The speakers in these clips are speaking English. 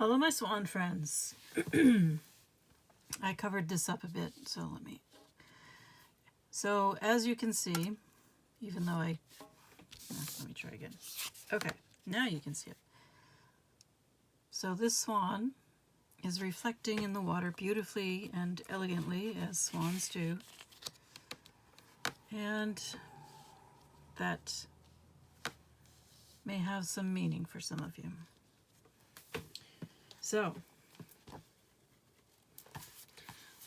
Hello, my swan friends. I covered this up a bit, so as you can see, even though let me try again. Okay, now you can see it. So this swan is reflecting in the water beautifully and elegantly, as swans do. And that may have some meaning for some of you. So,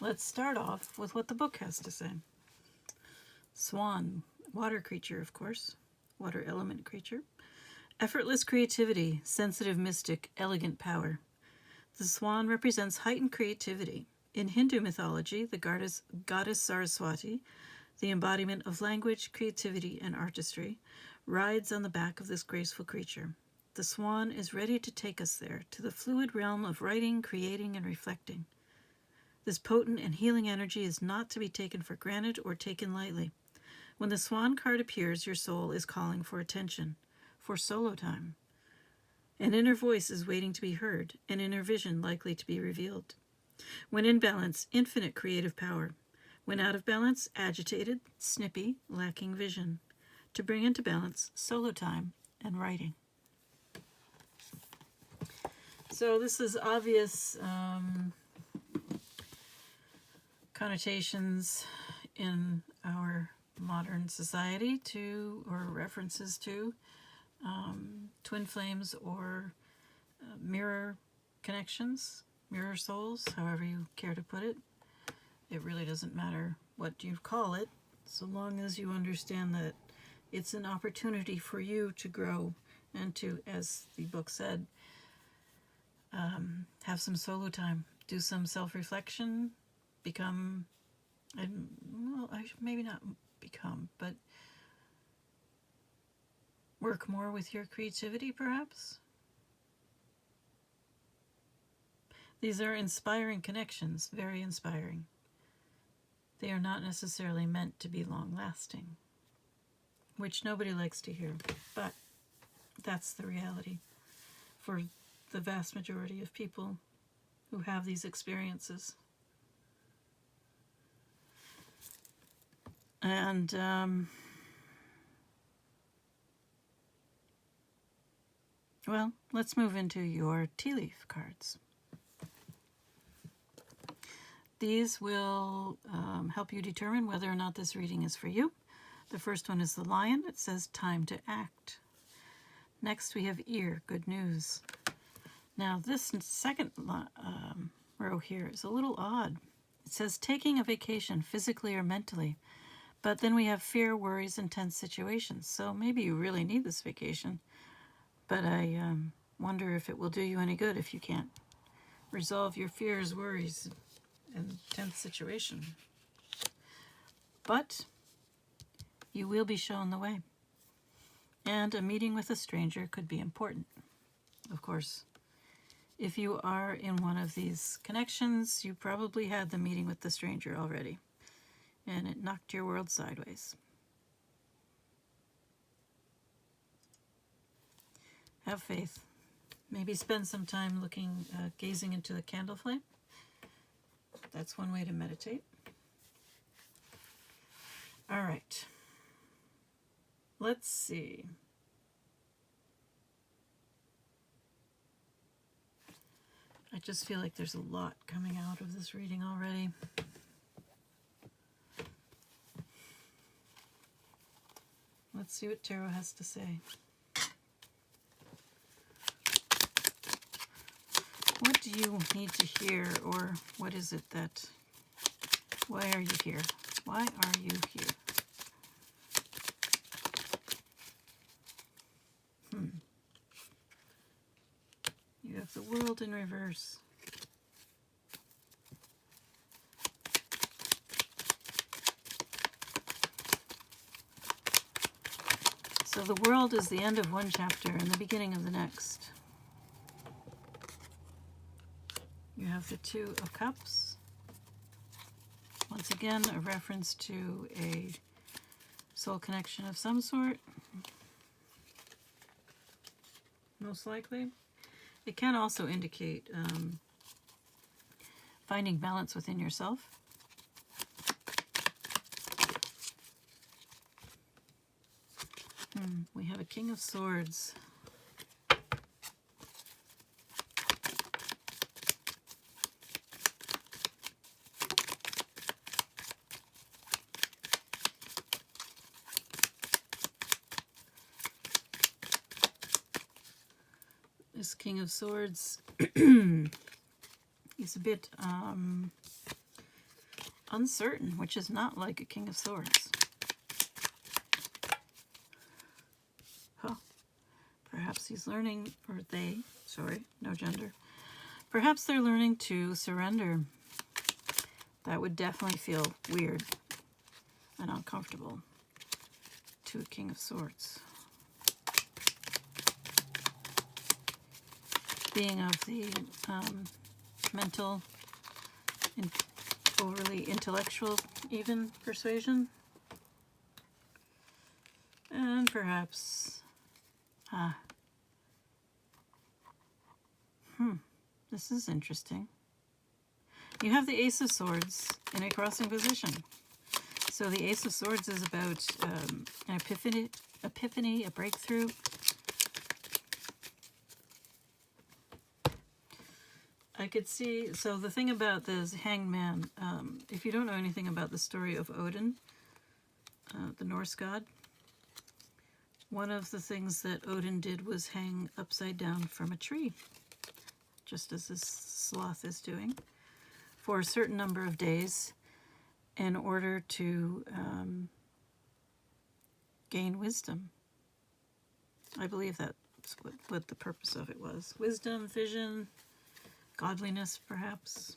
let's start off with what the book has to say. Swan, water creature, of course, water element creature. Effortless creativity, sensitive mystic, elegant power. The swan represents heightened creativity. In Hindu mythology, the goddess Saraswati, the embodiment of language, creativity, and artistry, rides on the back of this graceful creature. The swan is ready to take us there, to the fluid realm of writing, creating, and reflecting. This potent and healing energy is not to be taken for granted or taken lightly. When the swan card appears, your soul is calling for attention, for solo time. An inner voice is waiting to be heard, an inner vision likely to be revealed. When in balance, infinite creative power. When out of balance, agitated, snippy, lacking vision. To bring into balance, solo time and writing. So this is obvious connotations in our modern society to, or references to, twin flames or mirror connections, mirror souls, however you care to put it. It really doesn't matter what you call it, so long as you understand that it's an opportunity for you to grow and to, as the book said, have some solo time, do some self-reflection, become, and well, maybe not become, but work more with your creativity, perhaps. These are inspiring connections, very inspiring. They are not necessarily meant to be long-lasting, which nobody likes to hear, but that's the reality for the vast majority of people who have these experiences. And well, let's move into your tea leaf cards. These will help you determine whether or not this reading is for you. The first one is the lion. It says time to act. Next we have ear, good news. Now this second row here is a little odd. It says taking a vacation physically or mentally. But then we have fear, worries, and tense situations. So maybe you really need this vacation. But I wonder if it will do you any good if you can't resolve your fears, worries, and tense situation. But you will be shown the way. And a meeting with a stranger could be important. Of course, if you are in one of these connections, you probably had the meeting with the stranger already, and it knocked your world sideways. Have faith. Maybe spend some time looking, gazing into the candle flame. That's one way to meditate. All right. Let's see. I just feel like there's a lot coming out of this reading already. Let's see what Tarot has to say. What do you need to hear, or what is it that, why are you here? Why are you here? You have the world in reverse. So the world is the end of one chapter and the beginning of the next. You have the Two of Cups. Once again, a reference to a soul connection of some sort, most likely. It can also indicate finding balance within yourself. We have a King of Swords. This King of Swords, he's a bit uncertain, which is not like a King of Swords. Huh. Perhaps he's learning, or they, sorry, no gender. Perhaps they're learning to surrender. That would definitely feel weird and uncomfortable to a King of Swords. Being of the mental, overly intellectual even persuasion. And perhaps, this is interesting. You have the Ace of Swords in a crossing position. So the Ace of Swords is about an epiphany, a breakthrough. I could see, so the thing about this Hanged Man, if you don't know anything about the story of Odin, the Norse god, one of the things that Odin did was hang upside down from a tree, just as this sloth is doing, for a certain number of days in order to gain wisdom. I believe that's what the purpose of it was. Wisdom, vision, godliness, perhaps.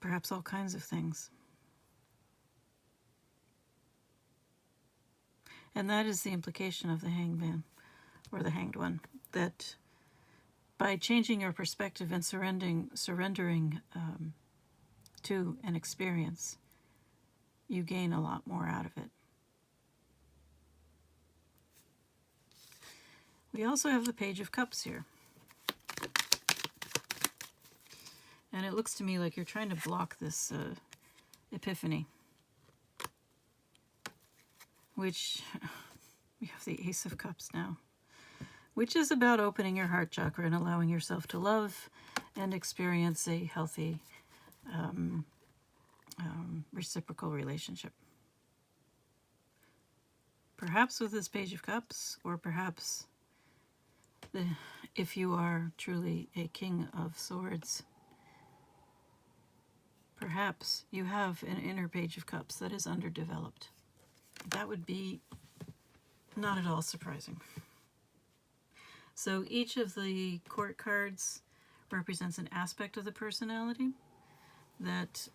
Perhaps all kinds of things. And that is the implication of the Hanged Man, or the Hanged One, that by changing your perspective and surrendering to an experience, you gain a lot more out of it. We also have the Page of Cups here. And it looks to me like you're trying to block this epiphany. Which, we have the Ace of Cups now. Which is about opening your heart chakra and allowing yourself to love and experience a healthy reciprocal relationship. Perhaps with this Page of Cups, or perhaps if you are truly a King of Swords, perhaps you have an inner Page of Cups that is underdeveloped. That would be not at all surprising. So each of the court cards represents an aspect of the personality that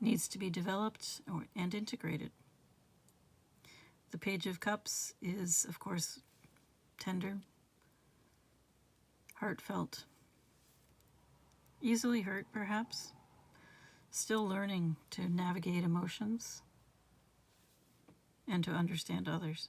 needs to be developed and integrated. The Page of Cups is, of course, tender, heartfelt, easily hurt, perhaps, still learning to navigate emotions and to understand others.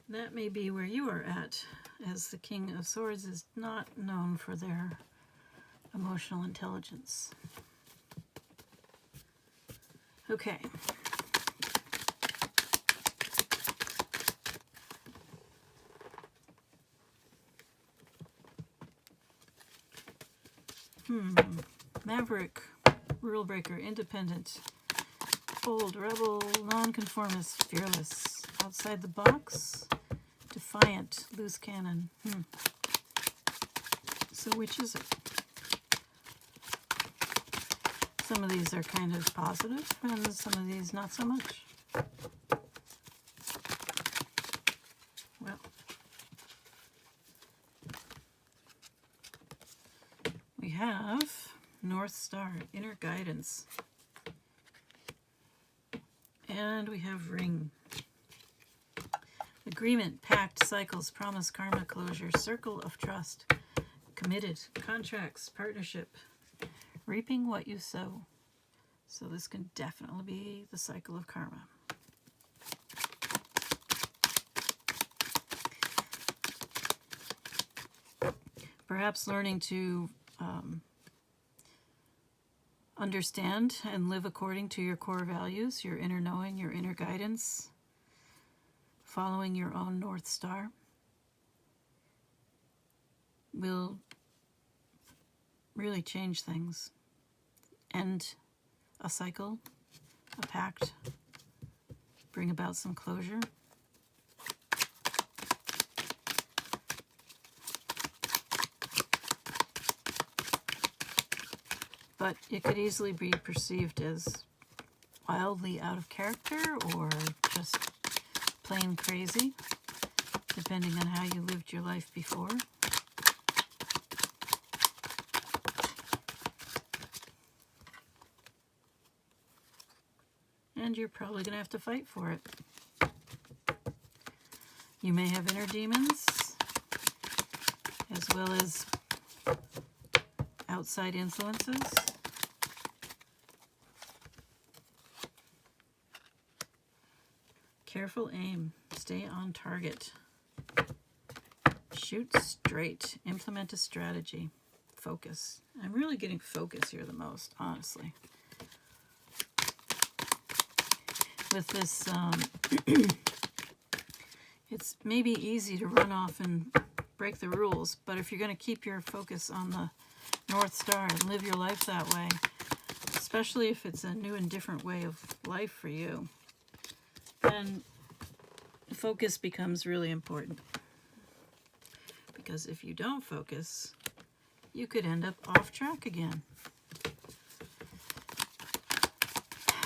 That may be where you are at, as the King of Swords is not known for their emotional intelligence. Okay. Maverick, rule breaker, independent, bold, rebel, nonconformist, fearless, outside the box, defiant, loose cannon. So which is it? Some of these are kind of positive, and some of these not so much. Well, we have North Star, inner guidance. And we have Ring. Agreement, pact, cycles, promise, karma, closure, circle of trust, committed, contracts, partnership, reaping what you sow. So this can definitely be the cycle of karma. Perhaps learning to understand and live according to your core values, your inner knowing, your inner guidance, following your own North Star will really change things. End a cycle, a pact, bring about some closure. But it could easily be perceived as wildly out of character or just plain crazy, depending on how you lived your life before. And you're probably going to have to fight for it. You may have inner demons, as well as outside influences. Careful aim. Stay on target. Shoot straight. Implement a strategy. Focus. I'm really getting focus here the most, honestly. With this, it's maybe easy to run off and break the rules, but if you're going to keep your focus on the North Star and live your life that way, especially if it's a new and different way of life for you, then focus becomes really important. Because if you don't focus, you could end up off track again.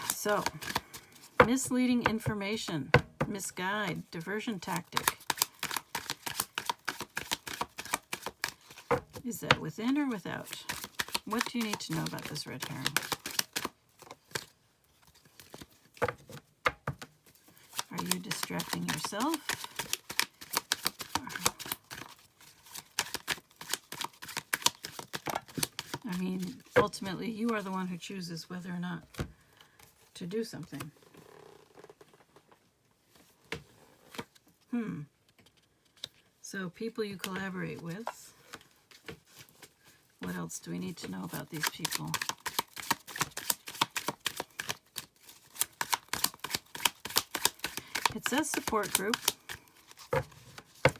So, misleading information, misguide, diversion tactic. Is that within or without? What do you need to know about this red herring? Are you distracting yourself? I mean, ultimately, you are the one who chooses whether or not to do something. So, people you collaborate with. What else do we need to know about these people? It says support group.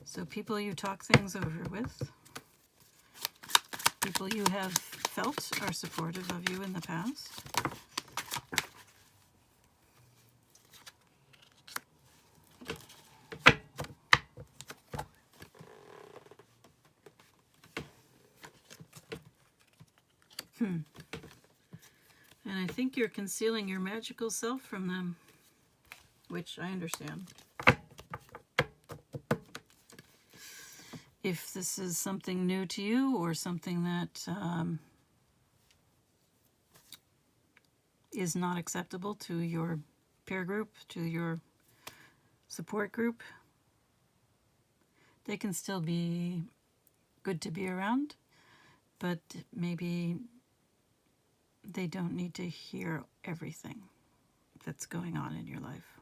So people you talk things over with. People you have felt are supportive of you in the past. And I think you're concealing your magical self from them, which I understand. If this is something new to you or something that is not acceptable to your peer group, to your support group, they can still be good to be around, but maybe they don't need to hear everything that's going on in your life.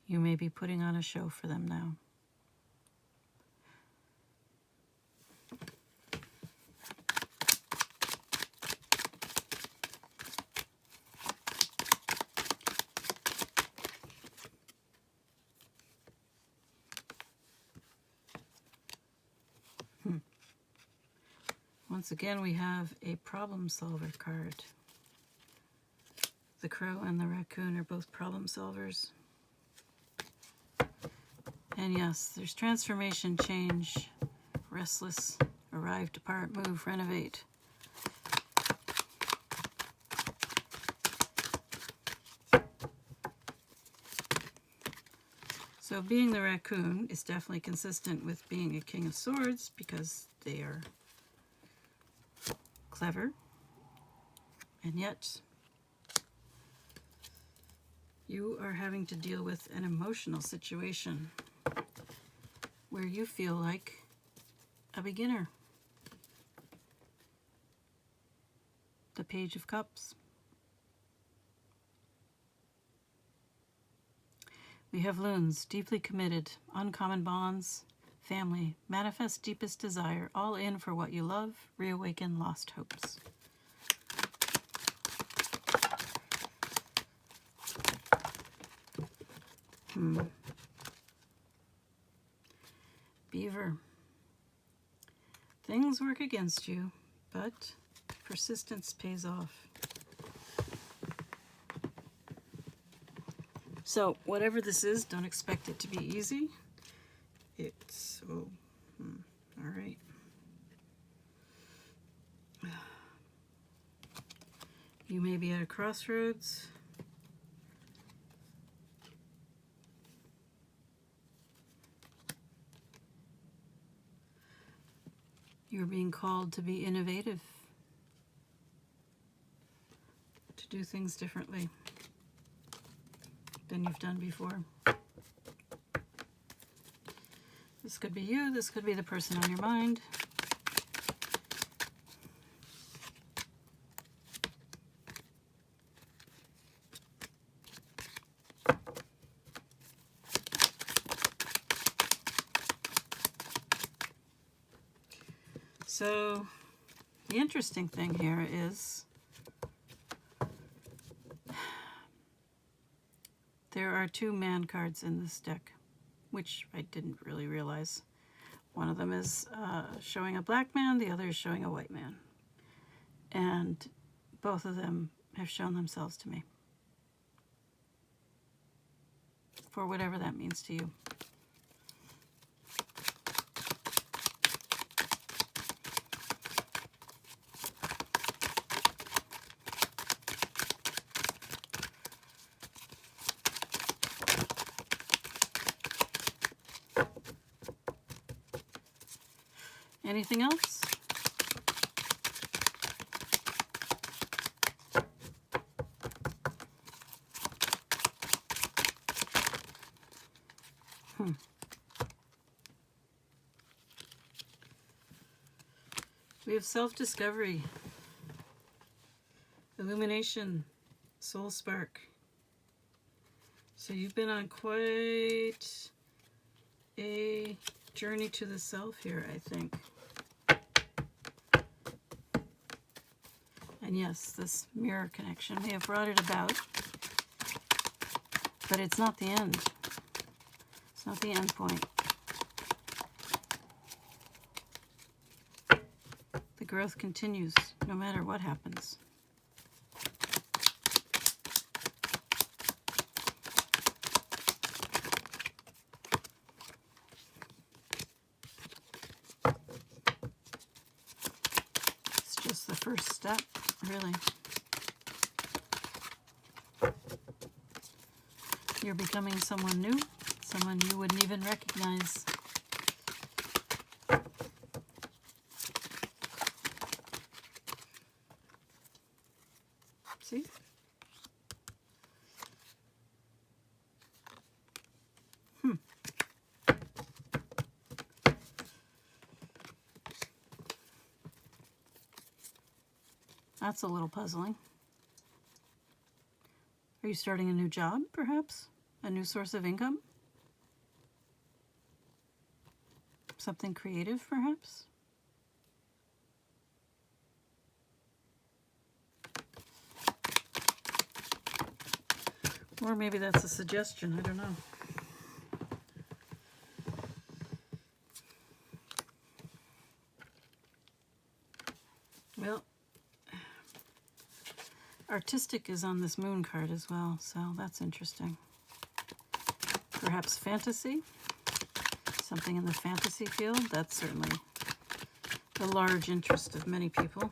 You may be putting on a show for them now. Once again, we have a problem solver card. The crow and the raccoon are both problem solvers. And yes, there's transformation, change, restless, arrive, depart, move, renovate. So being the raccoon is definitely consistent with being a King of Swords because they are clever and yet You are having to deal with an emotional situation where you feel like a beginner. The Page of Cups. We have loons, deeply committed, uncommon bonds, family, manifest deepest desire, all in for what you love, reawaken lost hopes. Beaver. Things work against you, but persistence pays off. So whatever this is, don't expect it to be easy. It's, all right. You may be at a crossroads. You're being called to be innovative, to do things differently than you've done before. This could be you, this could be the person on your mind. So the interesting thing here is there are two man cards in this deck, which I didn't really realize. One of them is showing a black man, the other is showing a white man. And both of them have shown themselves to me. For whatever that means to you. Anything else? We have self-discovery, illumination, soul spark. So you've been on quite a journey to the self here, I think. And yes, this mirror connection may have brought it about, but it's not the end. It's not the end point. The growth continues no matter what happens. It's just the first step, really. You're becoming someone new, someone you wouldn't even recognize. See? That's a little puzzling. Are you starting a new job, perhaps? A new source of income? Something creative, perhaps? Or maybe that's a suggestion, I don't know. Well, artistic is on this moon card as well, so that's interesting. Perhaps fantasy? Something in the fantasy field? That's certainly the large interest of many people.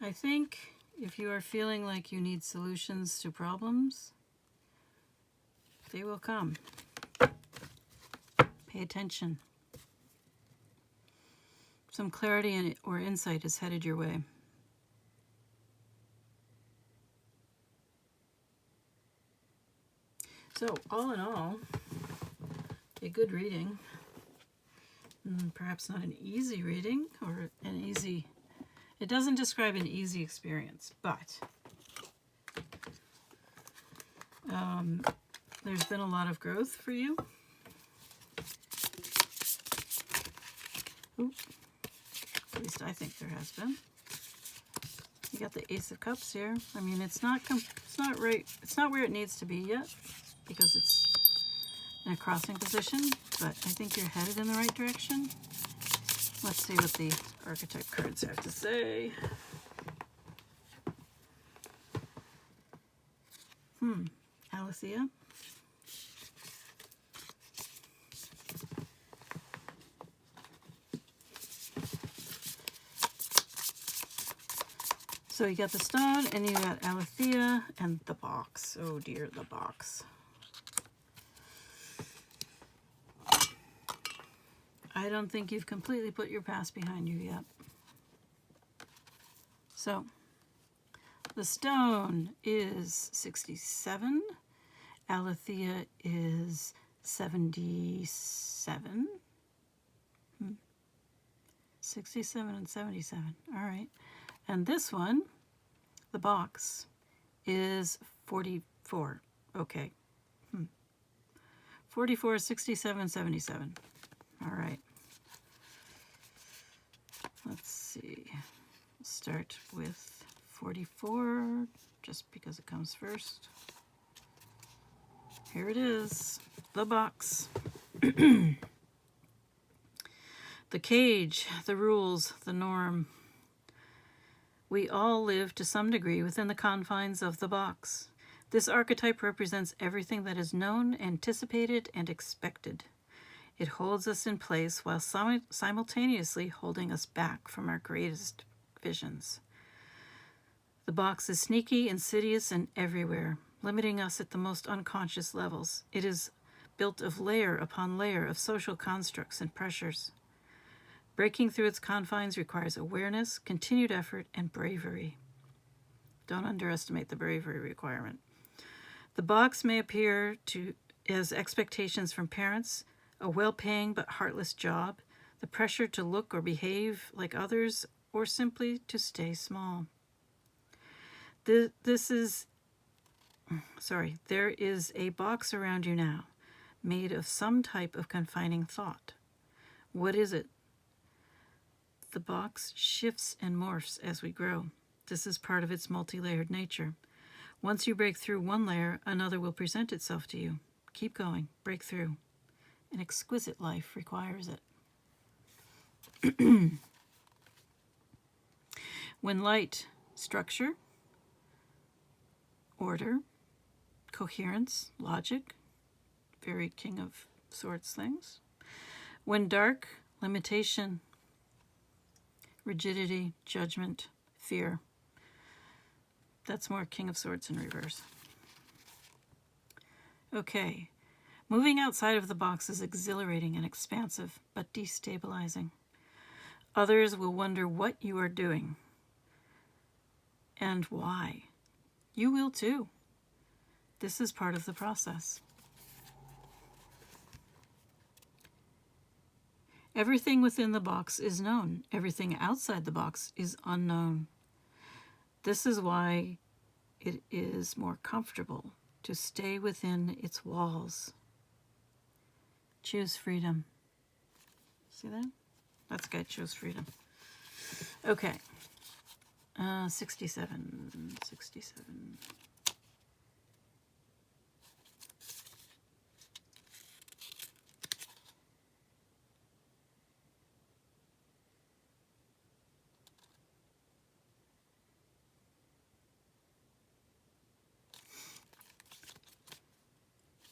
I think If you are feeling like you need solutions to problems, they will come. Pay attention. Some clarity or insight is headed your way. So, all in all, a good reading. Perhaps not an easy reading or an easy... It doesn't describe an easy experience, but there's been a lot of growth for you. Ooh, at least I think there has been. You got the Ace of Cups here. I mean, it's not right. It's not where it needs to be yet because it's in a crossing position, but I think you're headed in the right direction. Let's see what the archetype cards have to say. Alethea. So you got the stone, and you got Alethea, and the box. Oh dear, the box. I don't think you've completely put your past behind you yet. So, the stone is 67. Alethea is 77. 67 and 77. All right. And this one, the box, is 44. Okay. 44, 67, 77. All right. Let's see. We'll start with 44, just because it comes first. Here it is, the box. The cage, the rules, the norm. We all live to some degree within the confines of the box. This archetype represents everything that is known, anticipated, and expected. It holds us in place while simultaneously holding us back from our greatest visions. The box is sneaky, insidious, and everywhere, limiting us at the most unconscious levels. It is built of layer upon layer of social constructs and pressures. Breaking through its confines requires awareness, continued effort, and bravery. Don't underestimate the bravery requirement. The box may appear as expectations from parents, a well-paying but heartless job, the pressure to look or behave like others, or simply to stay small. There is a box around you now, made of some type of confining thought. What is it? The box shifts and morphs as we grow. This is part of its multi-layered nature. Once you break through one layer, another will present itself to you. Keep going, break through. An exquisite life requires it. When light, structure, order, coherence, logic, very King of Swords things. When dark, limitation, rigidity, judgment, fear. That's more King of Swords in reverse. Okay. Moving outside of the box is exhilarating and expansive, but destabilizing. Others will wonder what you are doing and why. You will too. This is part of the process. Everything within the box is known. Everything outside the box is unknown. This is why it is more comfortable to stay within its walls. Choose freedom. See that? That's guy chose freedom. Okay. 67.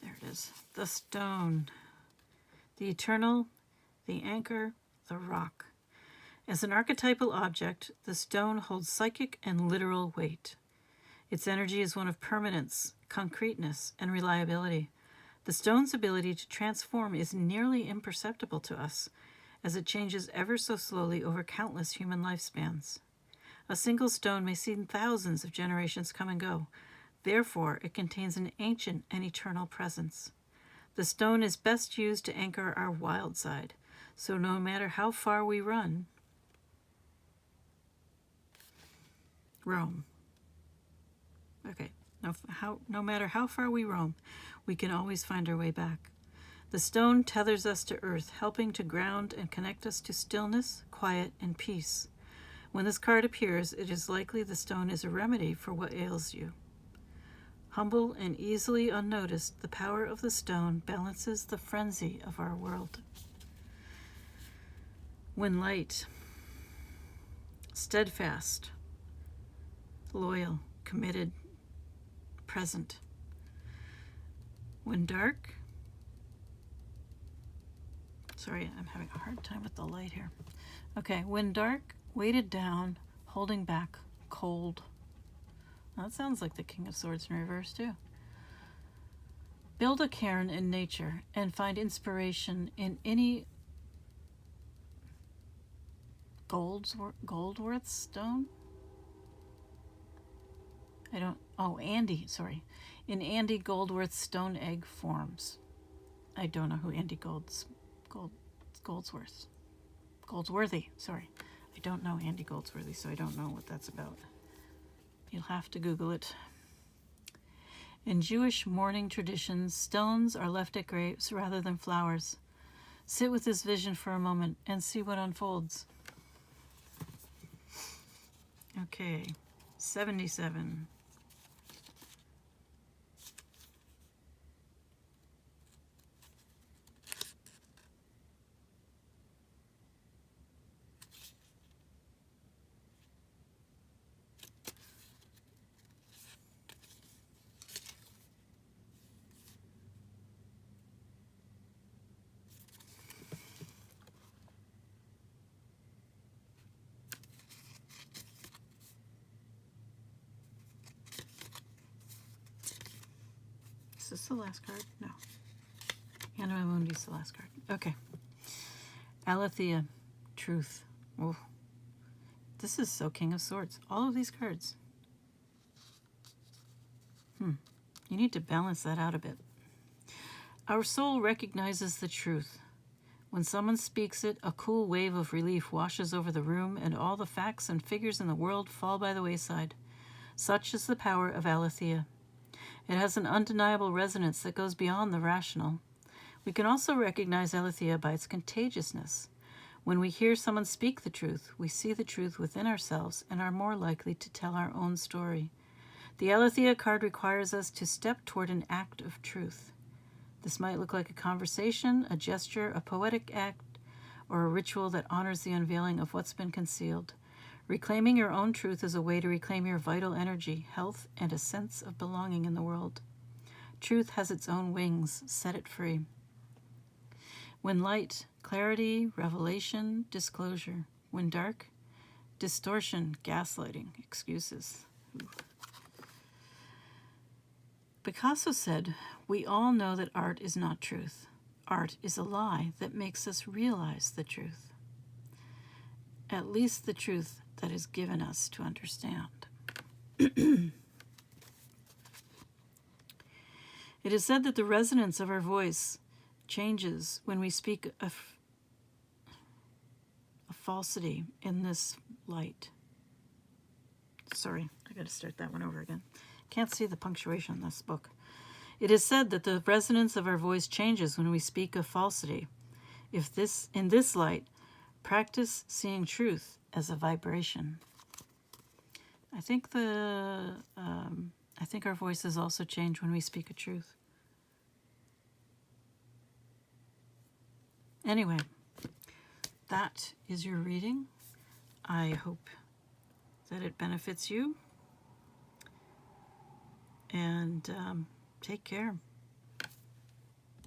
There it is. The stone. The eternal, the anchor, the rock. As an archetypal object, the stone holds psychic and literal weight. Its energy is one of permanence, concreteness, and reliability. The stone's ability to transform is nearly imperceptible to us, as it changes ever so slowly over countless human lifespans. A single stone may see thousands of generations come and go. Therefore, it contains an ancient and eternal presence. The stone is best used to anchor our wild side, so no matter how far we roam. Okay, no matter how far we roam, we can always find our way back. The stone tethers us to earth, helping to ground and connect us to stillness, quiet, and peace. When this card appears, it is likely the stone is a remedy for what ails you. Humble and easily unnoticed, the power of the stone balances the frenzy of our world. When light, steadfast, loyal, committed, present. When dark, sorry, I'm having a hard time with the light here. Okay, when dark, weighted down, holding back, cold. That sounds like the King of Swords in reverse, too. Build a cairn in nature and find inspiration in any Goldworth stone? In Andy Goldworth's stone egg forms. I don't know who Andy Goldsworthy, sorry. I don't know Andy Goldsworthy, so I don't know what that's about. You'll have to Google it. In Jewish mourning traditions, stones are left at graves rather than flowers. Sit with this vision for a moment and see what unfolds. Okay, 77. Is this the last card? No. Anima Mundi's the last card. Okay. Aletheia, truth. Oh, this is so King of Swords. All of these cards. You need to balance that out a bit. Our soul recognizes the truth. When someone speaks it, a cool wave of relief washes over the room, and all the facts and figures in the world fall by the wayside. Such is the power of Aletheia. It has an undeniable resonance that goes beyond the rational. We can also recognize Aletheia by its contagiousness. When we hear someone speak the truth, we see the truth within ourselves and are more likely to tell our own story. The Aletheia card requires us to step toward an act of truth. This might look like a conversation, a gesture, a poetic act, or a ritual that honors the unveiling of what's been concealed. Reclaiming your own truth is a way to reclaim your vital energy, health, and a sense of belonging in the world. Truth has its own wings. Set it free. When light, clarity, revelation, disclosure. When dark, distortion, gaslighting, excuses. Picasso said, "We all know that art is not truth. Art is a lie that makes us realize the truth. At least the truth that is given us to understand." It is said that the resonance of our voice changes when we speak a falsity in this light. Sorry, I got to start that one over again. Can't see the punctuation in this book. It is said that the resonance of our voice changes when we speak of falsity. In this light, practice seeing truth as a vibration. I think our voices also change when we speak a truth. Anyway, that is your reading. I hope that it benefits you. And take care.